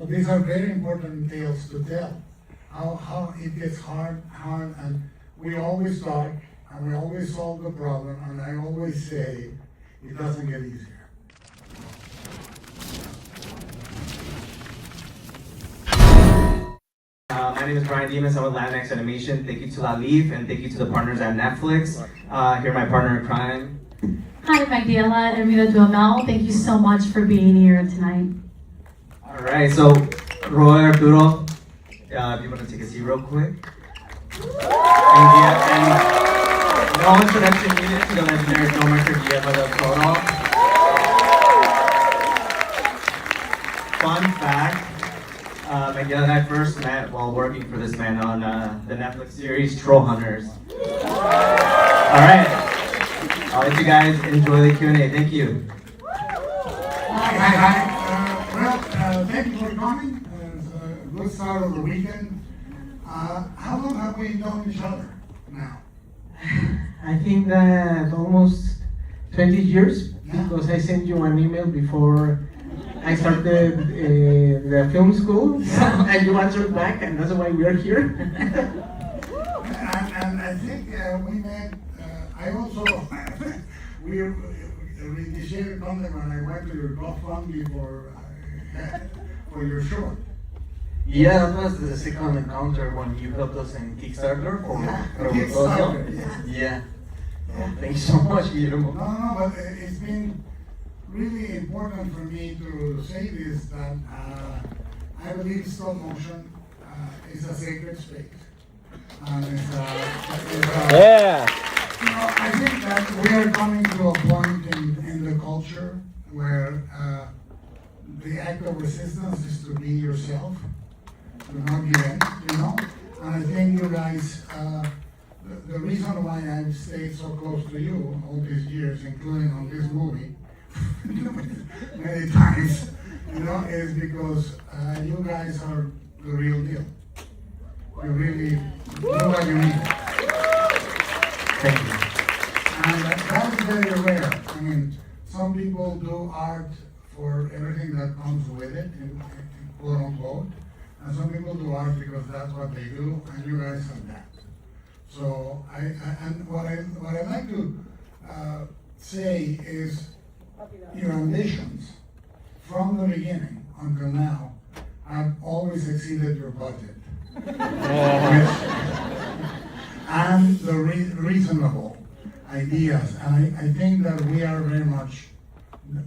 So these are very important tales to tell. How it gets hard, and we always talk, and we always solve the problem, and I always say, it doesn't get easier. My name is Brian Demas. I'm with Latinx Animation. Thank you to La Leaf, and thank you to the partners at Netflix. Here, my partner in crime. Hi, Magdala and Rita Duhamel. Thank you so much for being here tonight. All right, so Roy, Arturo, if you want to take a seat real quick. And no introduction needed to the legendary filmmaker Guillermo del Toro. Fun fact, Miguel and I first met while working for this man on the Netflix series Troll Hunters. All right, I'll let you guys enjoy the Q&A. Thank you. Hi. Thank you for coming. It's a good start of the weekend. How long have we known each other now? I think that almost 20 years, because I sent you an email before I started the film school, and you answered back, and that's why we are here. and I think we met, I also, we initiated contact when I went to your GoFundMe for your short. Yeah, that was the second encounter when you helped us in Kickstarter for Kickstarter, Yeah. Thank you so much, Guillermo. No, but it's been really important for me to say this, that I believe stop motion is a sacred space. And Yeah. You know, I think that we are coming to a point in the culture where the act of resistance is to be yourself, to not give in, you know? And I think you guys, the reason why I've stayed so close to you all these years, including on this movie, many times, you know, is because you guys are the real deal. You really do what you need. Thank you. And that is very rare. I mean, some people do art for everything that comes with it, in quote unquote, and some people do art because that's what they do, and you guys have that. So and what I like to say is your ambitions from the beginning until now have always exceeded your budget. And the reasonable ideas, and I think that we are very much,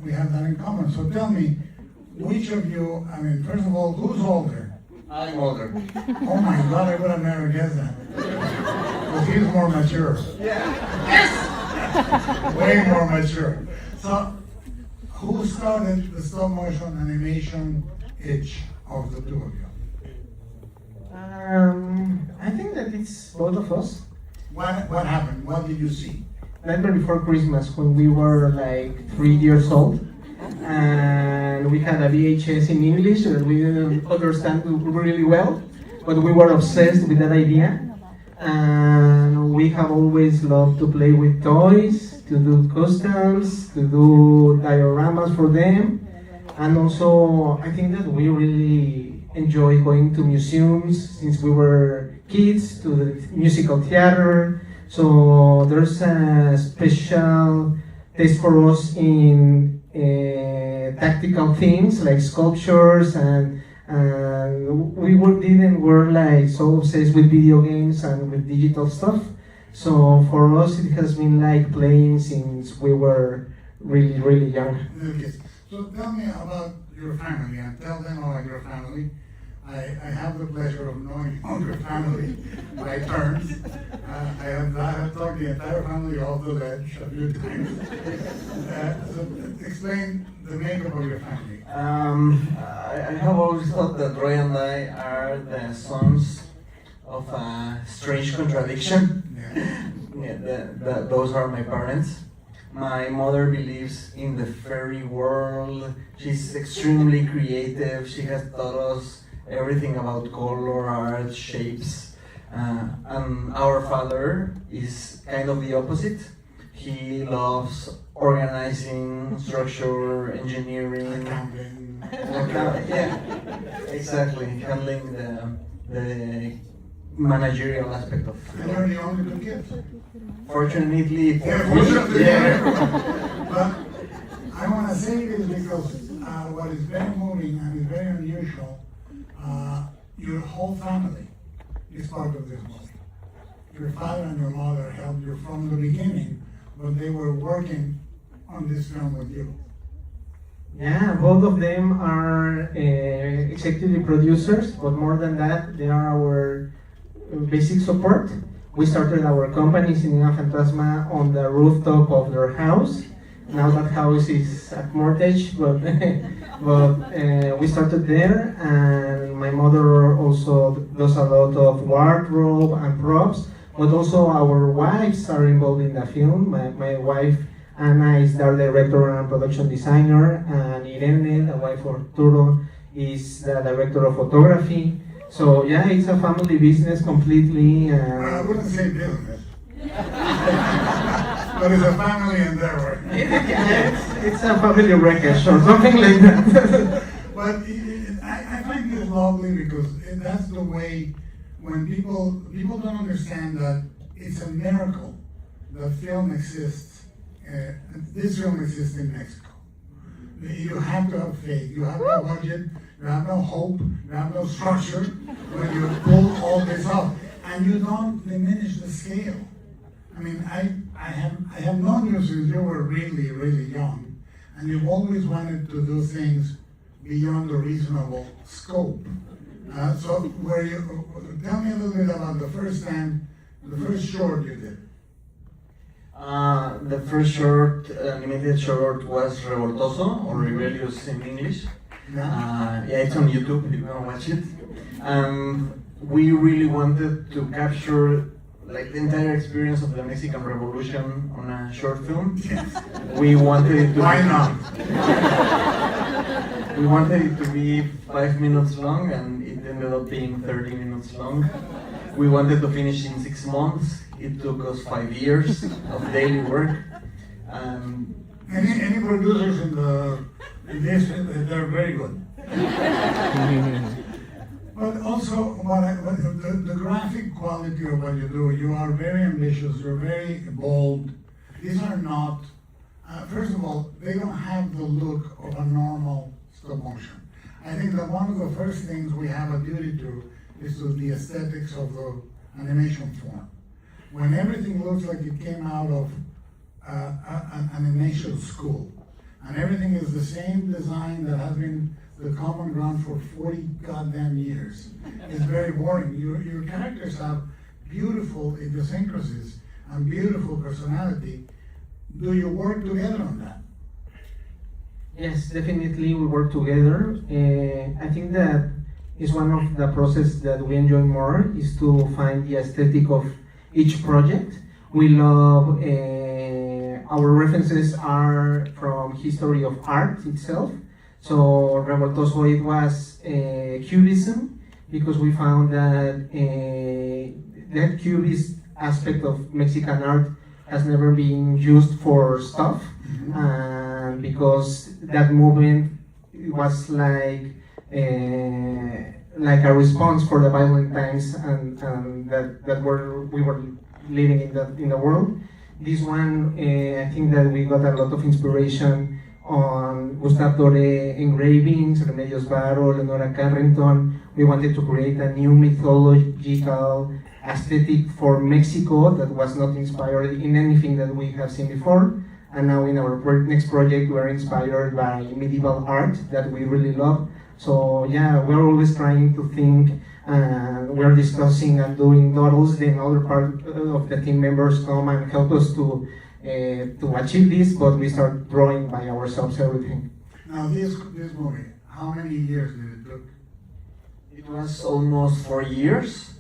we have that in common. So tell me, which of you, I mean, first of all, who's older? I'm older. Oh my God, I would have never guessed that. Because he's more mature. Yes! Way more mature. So, who started the stop motion animation itch of the two of you? I think that it's both of us. What happened? What did you see? Nightmare Before Christmas, when we were like 3 years old, and we had a VHS in English that we didn't understand really well, but we were obsessed with that idea. And we have always loved to play with toys, to do customs, to do dioramas for them. And also, I think that we really enjoy going to museums since we were kids, to the musical theater. So there's a special taste for us in tactical things like sculptures, and didn't were like so obsessed with video games and with digital stuff. So for us, it has been like playing since we were really, really young. Okay. So tell me about your family, and tell them about your family. I have the pleasure of knowing all your family by turns. I have talked the entire family off the ledge a few times. So explain the makeup of your family. I have always thought that Roy and I are the sons of a strange contradiction. Those are my parents. My mother believes in the fairy world. She's extremely creative. She has taught us everything about color, art, shapes. And our father is kind of the opposite. He loves organizing, structure, engineering. exactly, handling the managerial aspect of And you're the only two kids. Fortunately for Yeah, me, fortunately, yeah. But I want to say this because what is very moving and is very unusual, your whole family is part of this movie. Your father and your mother helped you from the beginning, but they were working on this film with you. Yeah, both of them are executive producers, but more than that, they are our basic support. We started our company, Cinema Fantasma, on the rooftop of their house. Now that house is at mortgage, but we started there, and my mother also does a lot of wardrobe and props, but also our wives are involved in the film. My wife, Ana, is the director and production designer, and Irene, the wife of Arturo, is the director of photography. So yeah, it's a family business completely. I wouldn't say business, but it's a family endeavor. It's a family wreckage or something like that. But I find this lovely because that's the way when people don't understand that it's a miracle that film exists. This film exists in Mexico. You have to have faith. You have no budget. You have no hope. You have no structure when you pull all this off, and you don't diminish the scale. I mean, I have known you since you were really, really young, and you've always wanted to do things beyond the reasonable scope. So, tell me a little bit about the first short you did. The first short, animated short, was Revoltoso, or Rebellious in English. Yeah, it's on YouTube if you want to watch it. We really wanted to capture like the entire experience of the Mexican Revolution on a short film. We wanted it to Why not? We wanted it to be 5 minutes long, and it ended up being 30 minutes long. We wanted to finish in 6 months. It took us 5 years of daily work. Any producers in this, they're very good. But also, the graphic quality of what you do, you are very ambitious, you're very bold. These are not, first of all, they don't have the look of a normal stop motion. I think that one of the first things we have a duty to is to the aesthetics of the animation form. When everything looks like it came out of an animation school, and everything is the same design that has been the common ground for 40 goddamn years, it's very boring. Your characters have beautiful idiosyncrasies and beautiful personality. Do you work together on that? Yes, definitely we work together. I think that is one of the process that we enjoy more, is to find the aesthetic of each project. We love, our references are from history of art itself. So Revoltoso, it was Cubism, because we found that that Cubist aspect of Mexican art has never been used for stuff, and because that movement was like a response for the violent times and that we were living in the world. This one, I think that we got a lot of inspiration on Gustave Doré engravings, Remedios Varo, Leonora Carrington. We wanted to create a new mythological aesthetic for Mexico that was not inspired in anything that we have seen before. And now in our next project, we are inspired by medieval art that we really love. So yeah, we're always trying to think, we're discussing and doing models. Then other part of the team members come and help us to achieve this, but we start drawing by ourselves everything. Now this movie, how many years did it took? It was almost 4 years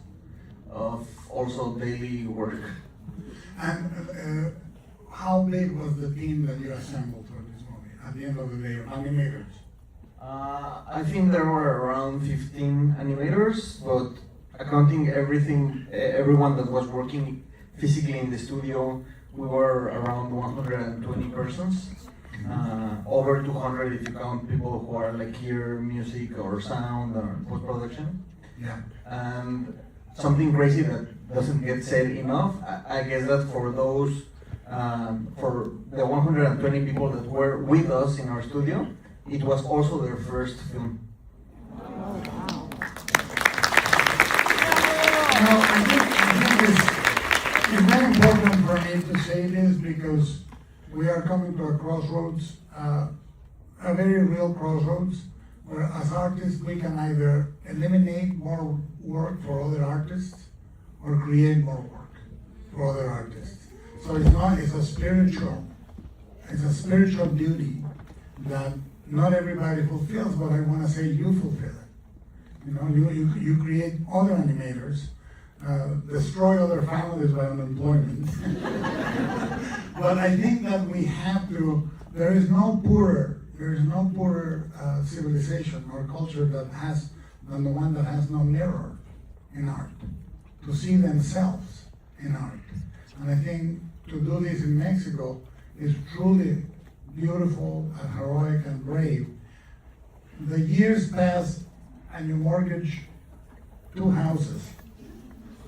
of also daily work. And how big was the team that you assembled for this movie at the end of the day, animators? I think there were around 15 animators, but accounting everyone that was working physically in the studio, we were around 120 persons. over 200 if you count people who are like here, music or sound or post-production. Yeah. And something crazy that doesn't get said enough, I guess that for those, for the 120 people that were with us in our studio, it was also their first film. I think it's very important for me to say this because we are coming to a crossroads, a very real crossroads, where as artists we can either eliminate more work for other artists or create more work for other artists. So it's a spiritual duty that not everybody fulfills, but I want to say you fulfill it. You know, you create other animators, destroy other families by unemployment. But I think that we have to, there is no poorer civilization or culture than the one that has no mirror in art, to see themselves in art. And I think to do this in Mexico is truly beautiful and heroic and brave. The years pass and you mortgage 2 houses,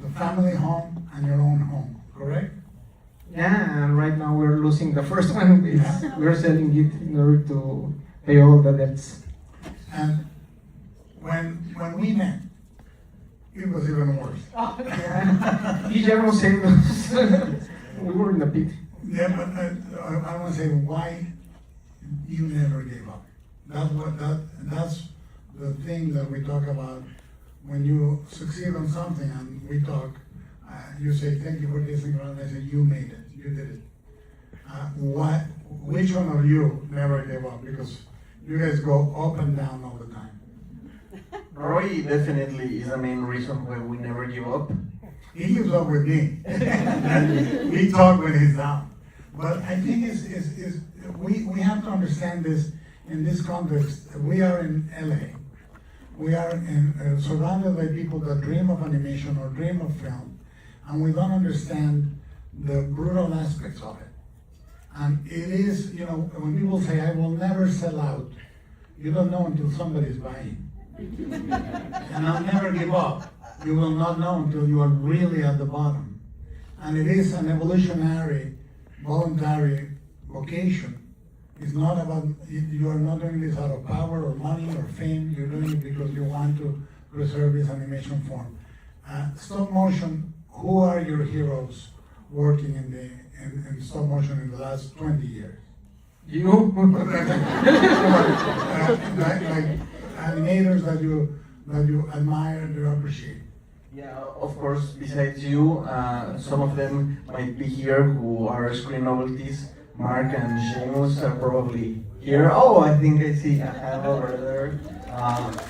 the family home and your own home, correct? Yeah, and right now we're losing the first one. We're selling it in order to pay all the debts. And when we met, it was even worse. Guillermo saved us. We were in the pit. Yeah, but I want to say why you never gave up. That's the thing that we talk about when you succeed on something and we talk. You say thank you for this thing, and I say you made it, you did it. Which one of you never gave up? Because you guys go up and down all the time. Roy definitely is the main reason why we never give up. He gives up with me. We talk when he's down. But I think we have to understand this in this context. We are in LA. We are surrounded by people that dream of animation or dream of film, and we don't understand the brutal aspects of it. And it is, when people say, I will never sell out, you don't know until somebody's buying. And I'll never give up. You will not know until you are really at the bottom. And it is an evolutionary, voluntary vocation. It's not about, you are not doing this out of power or money or fame. You're doing it because you want to preserve this animation form. Stop motion, who are your heroes working in stop motion in the last 20 years? You? Like animators that you admire and you appreciate. Yeah, of course, besides you, some of them might be here who are screen novelties. Mark and Seamus are probably here. Oh, I think I see a hand over there.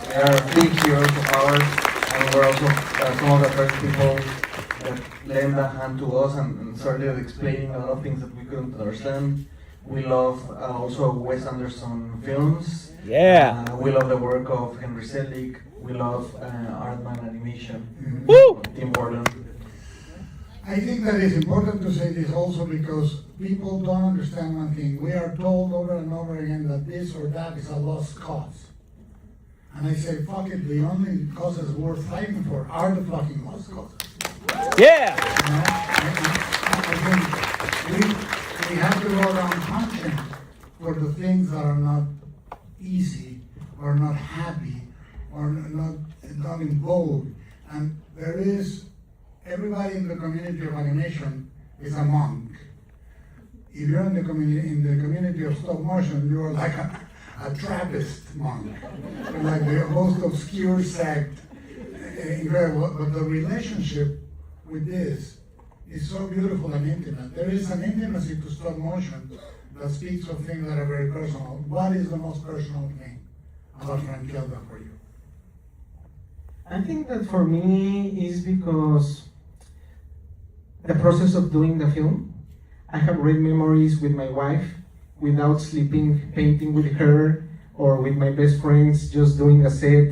They are big heroes of ours, and we're also some of the first people that lend a hand to us and started explaining a lot of things that we couldn't understand. We love also Wes Anderson films. Yeah. We love the work of Henry Selick. We love Artman Animation. Woo! Tim Burton. I think that it's important to say this also because people don't understand one thing. We are told over and over again that this or that is a lost cause. And I say, fuck it, the only causes worth fighting for are the fucking lost causes. Yeah. I think we have to go around punching for the things that are not easy or not happy or not in vogue. And there is, everybody in the community of animation is a monk. If you're in the community of stop motion, you're like a Trappist monk, like the most obscure sect. Incredible, but the relationship with this is so beautiful and intimate. There is an intimacy to stop motion that speaks of things that are very personal. What is the most personal thing about Frankelda for you? I think that for me is because the process of doing the film, I have great memories with my wife, without sleeping, painting with her, or with my best friends, just doing a set,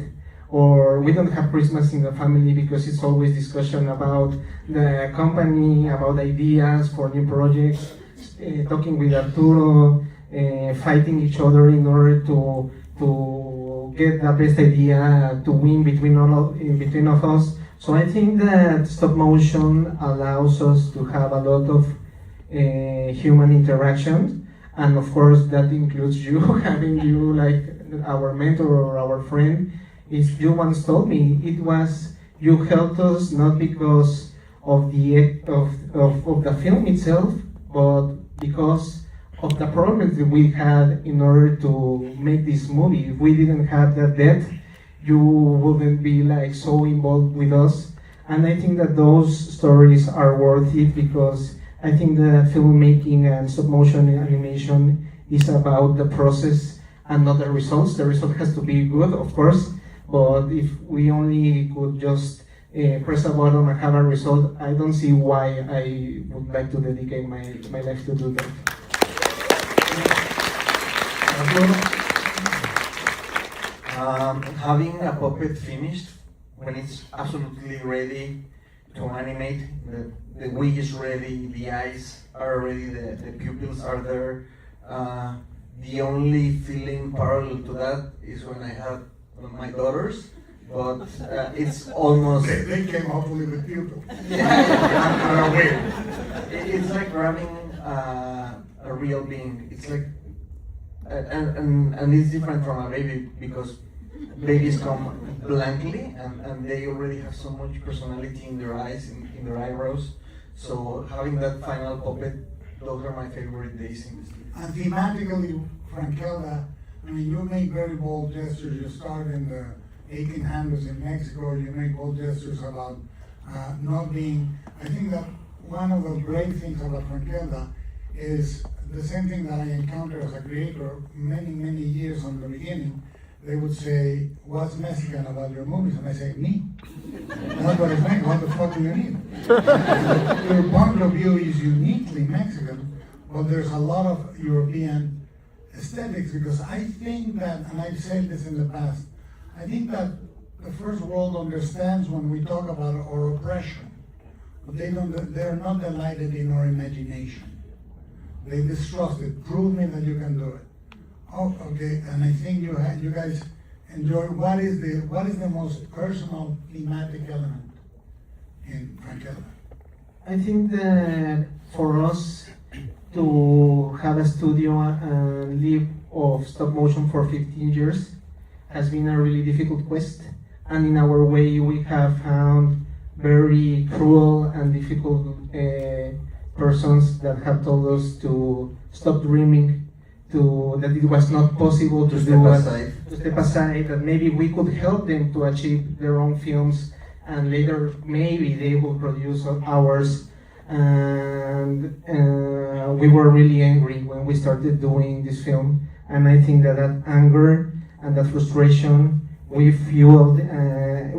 or we don't have Christmas in the family because it's always discussion about the company, about ideas for new projects, talking with Arturo, fighting each other in order to get the best idea to win in between of us. So I think that stop motion allows us to have a lot of human interaction, and of course that includes you, having you like our mentor or our friend. Is you once told me it was you helped us not because of the film itself, but because of the problems that we had in order to make this movie. If we didn't have that depth, you wouldn't be like so involved with us. And I think that those stories are worth it, because I think the filmmaking and stop motion animation is about the process and not the results. The result has to be good, of course, but if we only could just press a button and have a result, I don't see why I would like to dedicate my life to do that. Having a puppet finished when it's absolutely ready to animate, the wig is ready, the eyes are ready, the pupils are there. The only feeling parallel to that is when I had my daughters, but it's almost... They came hopefully with pupils. It's like grabbing a real being. It's like, and it's different from a baby, because babies come blankly and they already have so much personality in their eyes, in their eyebrows. So having that final puppet, those are my favorite days in the studio. And thematically, Frankelda, I mean, you make very bold gestures. You start in the 1800s in Mexico. You make bold gestures about not being. I think that one of the great things about Frankelda is the same thing that I encountered as a creator many years from the beginning. They would say, "What's Mexican about your movies?" And I say, "Me." That's what I think. What the fuck do you need? Your point of view is uniquely Mexican, but there's a lot of European aesthetics, because I think that, and I've said this in the past, I think that the first world understands when we talk about our oppression, but they're not delighted in our imagination. They distrust it. Prove me that you can do it. Oh, okay. And I think you guys enjoy. What is the most personal thematic element in Frankelda? I think that for us to have a studio and live of stop motion for 15 years has been a really difficult quest. And in our way, we have found very cruel and difficult persons that have told us to stop dreaming, that it was not possible to step aside, that maybe we could help them to achieve their own films, and later maybe they will produce ours. And we were really angry when we started doing this film, and I think that anger and that frustration we fueled,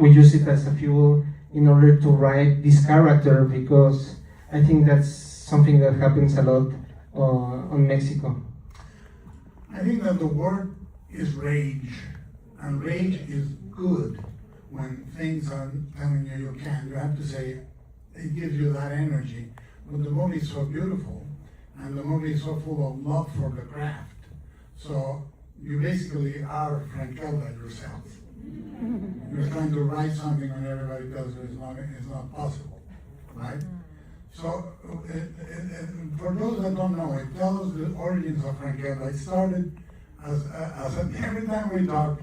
we use it as a fuel in order to write this character, because I think that's something that happens a lot on Mexico. I think that the word is rage, and rage is good when things are telling you can't. You have to say, it gives you that energy. But the movie is so beautiful, and the movie is so full of love for the craft. So you basically are Frankelda yourself. You're trying to write something when everybody tells you it's not possible, right? So for those that don't know, it tells the origins of Frankelda. It started as every time we talk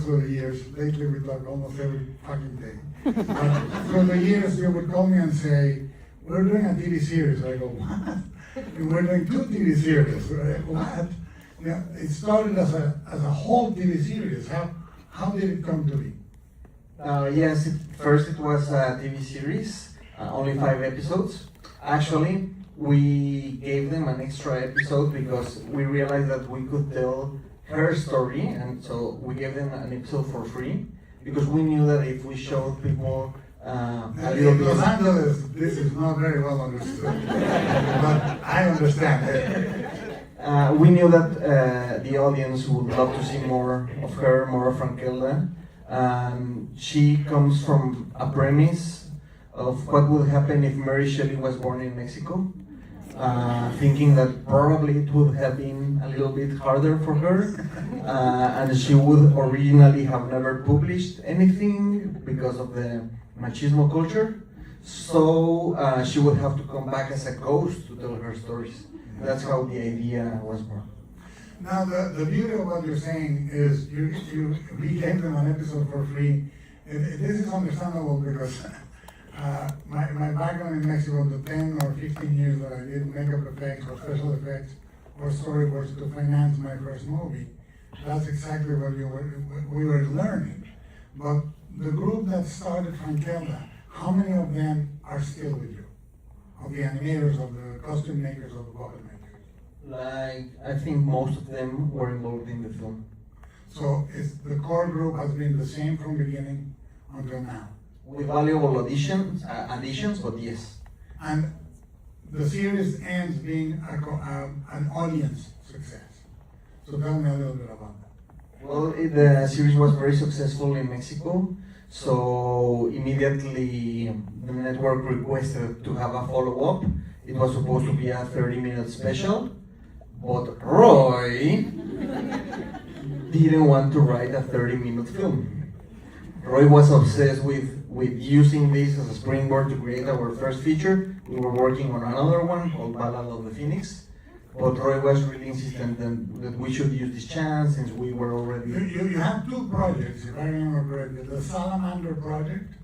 through the years. Lately we talk almost every fucking day. But through the years, you would call me and say, "We're doing a TV series." I go, "What?" And we're doing 2 TV series. Right? What? Yeah, it started as a whole TV series. How did it come to be? Yes, first it was a TV series. Only 5 episodes. Actually, we gave them an extra episode because we realized that we could tell her story, and so we gave them an episode for free, because we knew that if we showed people a little bit... In Los Angeles, this is not very well understood, but I understand it. We knew that the audience would love to see more of her, more of Frankelda. She comes from a premise of what would happen if Mary Shelley was born in Mexico. thinking that probably it would have been a little bit harder for her, and she would originally have never published anything because of the machismo culture. So she would have to come back as a ghost to tell her stories. That's how the idea was born. Now, the beauty of what you're saying is we gave them an episode for free. This is understandable because my background in Mexico, the 10 or 15 years that I did makeup effects or special effects or storyboards to finance my first movie, that's exactly what we were learning. But the group that started Frankelda, how many of them are still with you? Of the animators, of the costume makers, of the puppet makers? Like, I think most of them were involved in the film. So the core group has been the same from beginning until now. With valuable additions, but yes. And the series ends being an audience success. So tell me a little bit about that. Well, the series was very successful in Mexico, so immediately the network requested to have a follow-up. It was supposed to be a 30-minute special, but Roy didn't want to write a 30-minute film. Roy was obsessed with using this as a springboard to create our first feature. We were working on another one called Ballad of the Phoenix, but Roy was really insistent that we should use this chance since we were already... You have two projects, if I remember correctly, the Salamander project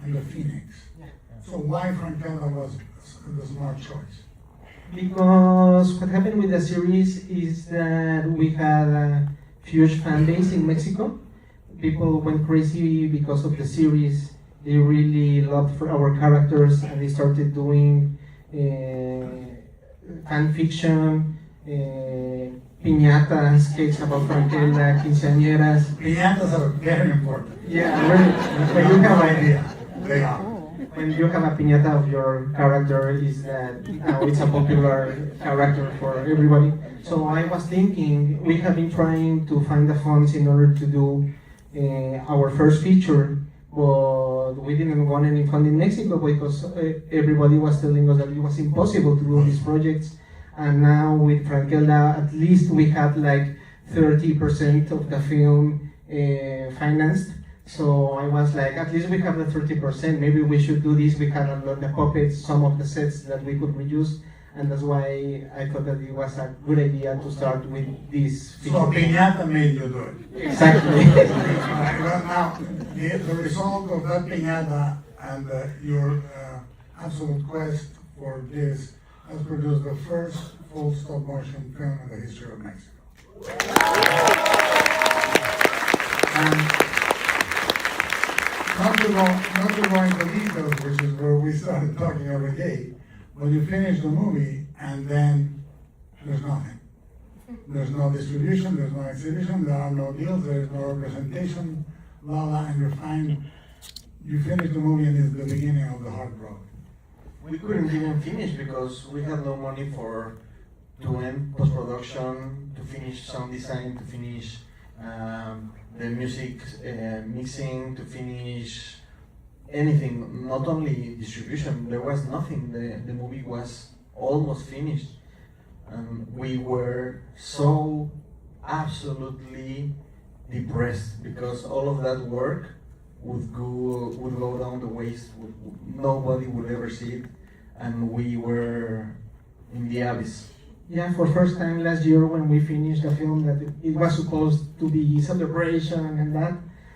and the Phoenix. So why Frankelda was the smart choice? Because what happened with the series is that we had a huge fan base in Mexico. People went crazy because of the series. They really loved our characters and they started doing fan fiction, piñata sketches about Frankelda, quinceañeras. Piñatas are very important. Yeah, when you have idea. They are. When you have a piñata of your character, is that it's a popular character for everybody. So I was thinking, we have been trying to find the funds in order to do our first feature, but we didn't want any fund in Mexico because everybody was telling us that it was impossible to do these projects. And now with Frankelda, at least we had like 30% of the film financed. So I was like, at least we have the 30%, maybe we should do this. We had the puppets, some of the sets that we could reuse, and that's why I thought that it was a good idea to start with this feature. So piñata made you do it. Exactly. Well, now, the result of that piñata and your absolute quest for this has produced the first full stop-motion film in the history of Mexico. And not to go into details, which is where we started talking every day, but you finish the movie and then there's nothing. There's no distribution, there's no exhibition, there are no deals, there is no representation, and you finish the movie and it's the beginning of the hard road. We couldn't even finish because we had no money to end post-production, to finish sound design, to finish the music mixing, to finish anything, not only distribution. There was nothing. The movie was almost finished, and we were so absolutely depressed because all of that work would go down the waste. Nobody would ever see it, and we were in the abyss. Yeah, for first time last year when we finished the film that it was supposed to be celebration and that,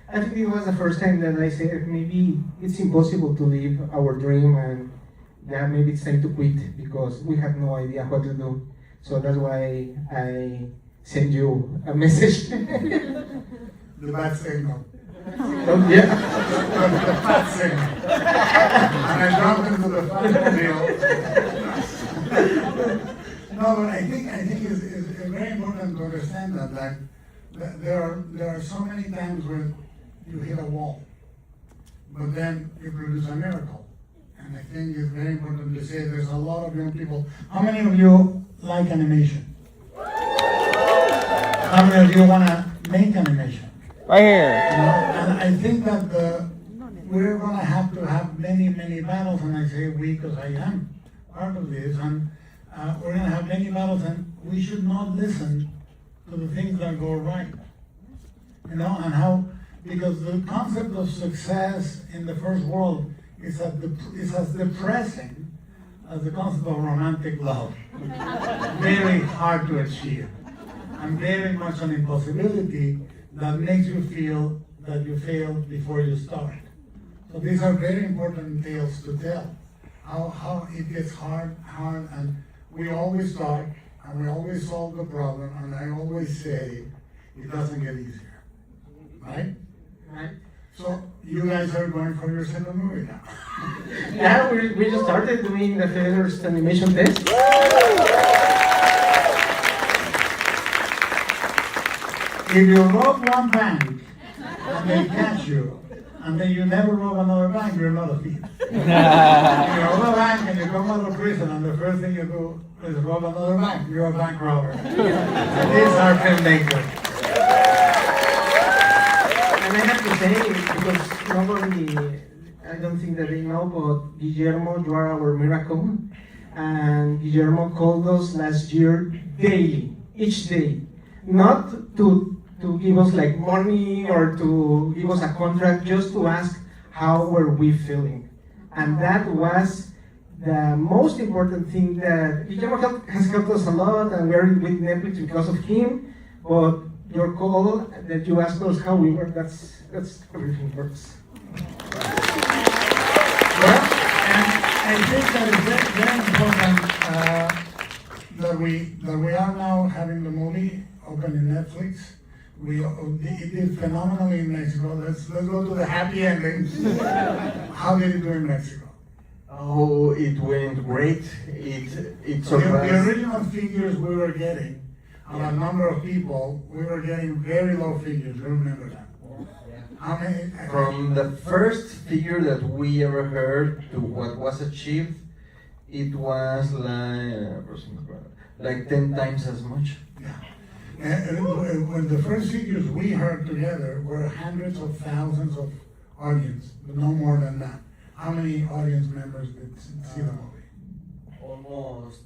I think it was the first time that I said maybe it's impossible to live our dream and yeah, maybe it's time to quit because we had no idea what to do. So that's why I sent you a message. The bad signal. Oh, yeah. The fat signal. And I jumped into the fat deal. No, but I think it's very important to understand that there are so many times when you hit a wall, but then you produce a miracle. And I think it's very important to say there's a lot of young people. How many of you like animation? How many of you want to make animation? Right here. And I think that we're going to have many battles, and I say we because I am part of this. And we're gonna have many battles, and we should not listen to the things that go right. You know, and how, because the concept of success in the first world is as depressing as the concept of romantic love. Very hard to achieve, and very much an impossibility that makes you feel that you failed before you start. So these are very important tales to tell. How it gets hard, and we always start, and we always solve the problem, and I always say, it doesn't get easier, right? Right. So you guys are going for your second movie now. Yeah, we just started doing the first animation test. If you rob one bank, and they catch you, and then you never rob another bank, you're not a thief. If you rob a bank and you come out of prison, and the first thing you do is rob another bank, you're a bank robber. So these are filmmakers. And I have to say, because nobody, I don't think that they know, but Guillermo, you are our miracle. And Guillermo called us last year daily, each day. Not to give us like money or to give us a contract, just to ask how were we feeling. And that was the most important thing that Guillermo has helped us a lot, and we're with Netflix because of him. But your call that you asked us how we were, that's everything works. Well, and I think that it's very important that we are now having the movie open in Netflix. It did phenomenally in Mexico. Let's go to the happy endings. How did it do in Mexico? Oh, it went great. It The surprised. original figures we were getting, on a number of people, we were getting very low figures. You remember that? How many? From the first figure that we ever heard to what was achieved, it was like 10 times as much. Yeah. When the first figures we heard together were hundreds of thousands of audience, but no more than that. How many audience members did see the movie? Almost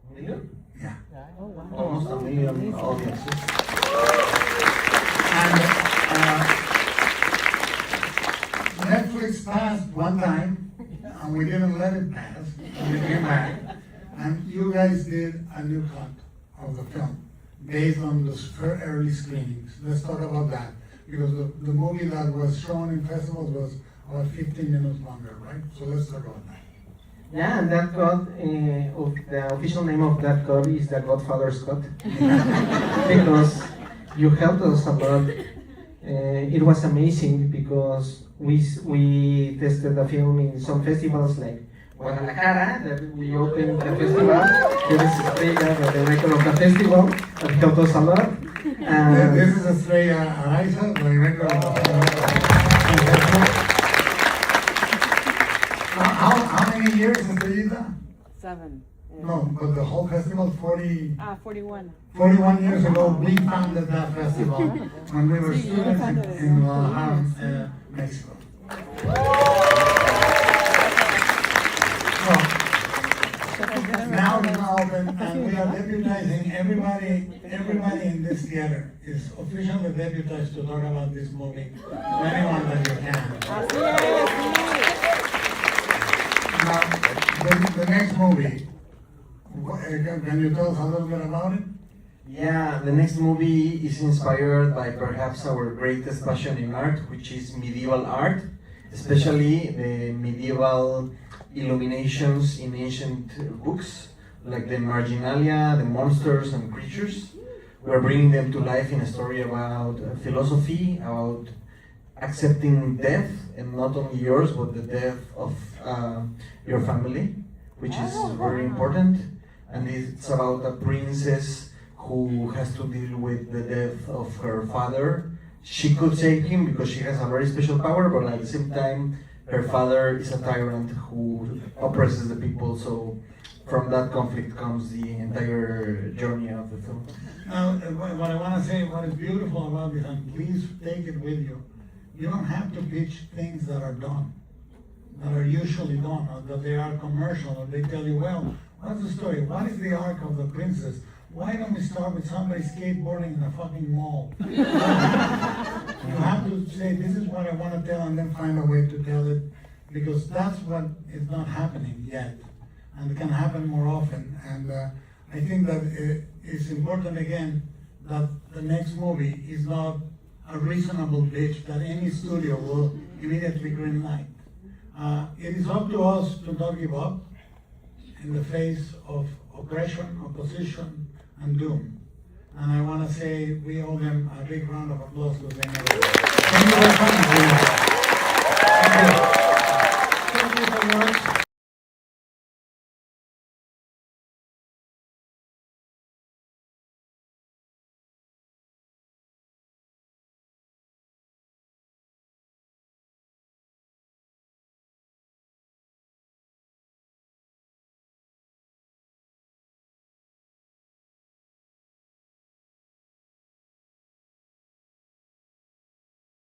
a million? Yeah. Almost a million audiences. And Netflix passed one time, and we didn't let it pass, and we came back, and you guys did a new cut of the film based on the early screenings. Let's talk about that, because the movie that was shown in festivals was about 15 minutes longer, right? So let's talk about that. Yeah, and that cut, of the official name of that cut is the Godfather's cut. Because you helped us a lot. It was amazing because we tested the film in some festivals like Guadalajara, that we opened the festival. There is Estrella, the director of the festival, that helped us a lot. This is Estrella Araiza, the director of the festival. How many years, Estrellita? 7. No, but the whole festival, 41 41. years ago, we founded that festival when we were students in Guadalajara, Mexico. So, now it's open, and we are deputizing everybody in this theater is officially deputized to talk about this movie to anyone that you can. Now, the next movie, can you tell us a little bit about it? Yeah, the next movie is inspired by perhaps our greatest passion in art, which is medieval art, especially the medieval illuminations in ancient books, like the marginalia, the monsters and creatures. We're bringing them to life in a story about philosophy, about accepting death, and not only yours, but the death of your family, which is very important. And it's about a princess who has to deal with the death of her father. She could save him because she has a very special power, but at the same time, her father is a tyrant who oppresses the people. So from that conflict comes the entire journey of the film. Now, what I want to say, what is beautiful about this, and please take it with you, you don't have to pitch things that are done, that are usually done, or that they are commercial, or they tell you, well, What's the story? What is the arc of the princess? Why don't we start with somebody skateboarding in a fucking mall? You have to say, this is what I want to tell, and then find a way to tell it, because that's what is not happening yet, and it can happen more often. And I think that it's important, again, that the next movie is not a reasonable bitch that any studio will immediately green light. It is up to us to not give up in the face of oppression, opposition, and doom. And I want to say we owe them a big round of applause because they never. Thank you very much.